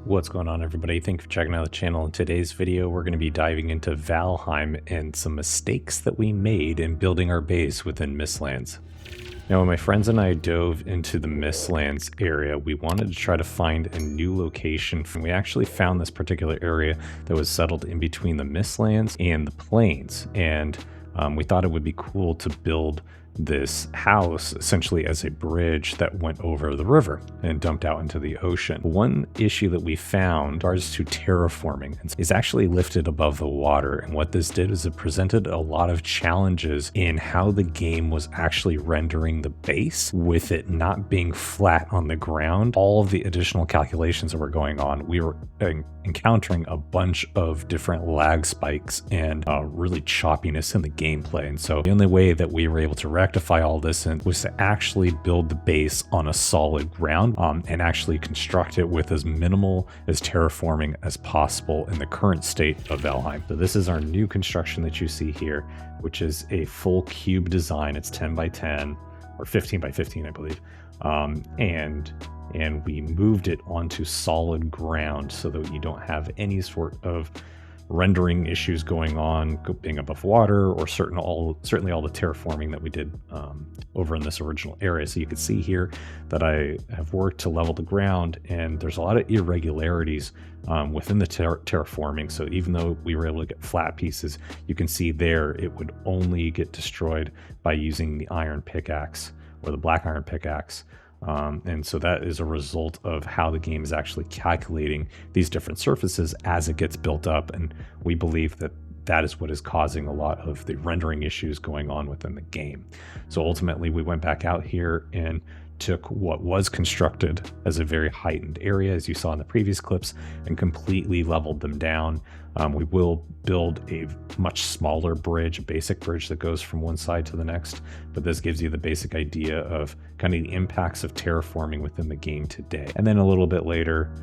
What's going on, everybody? Thank you for checking out the channel. In today's video, we're going to be diving into Valheim and some mistakes that we made in building our base within Mistlands. Now, when my friends and I dove into the Mistlands area, we wanted to try to find a new location. We actually found this particular area that was settled in between the Mistlands and the plains, and we thought it would be cool to build this house essentially as a bridge that went over the river and dumped out into the ocean. One issue that we found in regards to terraforming is actually lifted above the water, and what this did is it presented a lot of challenges in how the game was actually rendering the base with it not being flat on the ground. All of the additional calculations that were going on, we were encountering a bunch of different lag spikes and really choppiness in the gameplay. And so the only way that we were able to rectify all this was to actually build the base on a solid ground and actually construct it with as minimal as terraforming as possible in the current state of Valheim. So this is our new construction that you see here, which is a full cube design. It's 10 by 10 or 15 by 15, I believe. And we moved it onto solid ground so that you don't have any sort of rendering issues going on being above water, or certainly all the terraforming that we did over in this original area. So you can see here that I have worked to level the ground, and there's a lot of irregularities within the terraforming. So even though we were able to get flat pieces, you can see there it would only get destroyed by using the iron pickaxe or the black iron pickaxe. And so that is a result of how the game is actually calculating these different surfaces as it gets built up. And we believe that that is what is causing a lot of the rendering issues going on within the game. So ultimately, we went back out here and took what was constructed as a very heightened area, as you saw in the previous clips, and completely leveled them down. We will build a much smaller bridge, a basic bridge that goes from one side to the next, but this gives you the basic idea of kind of the impacts of terraforming within the game today. And then a little bit later,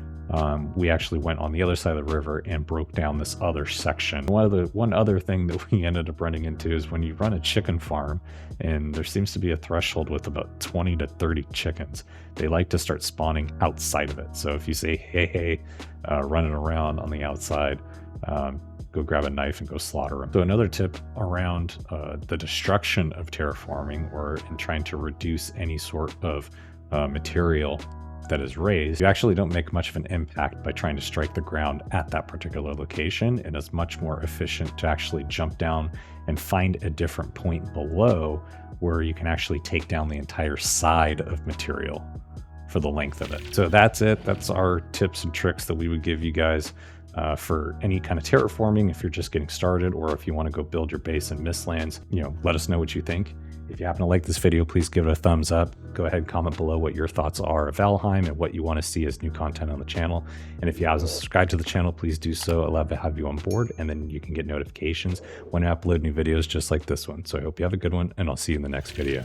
we actually went on the other side of the river and broke down this other section. One other thing that we ended up running into is when you run a chicken farm, and there seems to be a threshold with about 20 to 30 chickens, they like to start spawning outside of it. So if you say, hey, running around on the outside, go grab a knife and go slaughter them. So another tip around the destruction of terraforming, or in trying to reduce any sort of material that is raised, you actually don't make much of an impact by trying to strike the ground at that particular location, and it's much more efficient to actually jump down and find a different point below where you can actually take down the entire side of material for the length of it. So that's it. That's our tips and tricks that we would give you guys for any kind of terraforming if you're just getting started, or if you want to go build your base in Mistlands. Let us know what you think. If you happen to like this video, please give it a thumbs up. Go ahead and comment below what your thoughts are of Valheim and what you want to see as new content on the channel. And if you haven't subscribed to the channel, please do so. I'd love to have you on board, and then you can get notifications when I upload new videos just like this one. So I hope you have a good one, and I'll see you in the next video.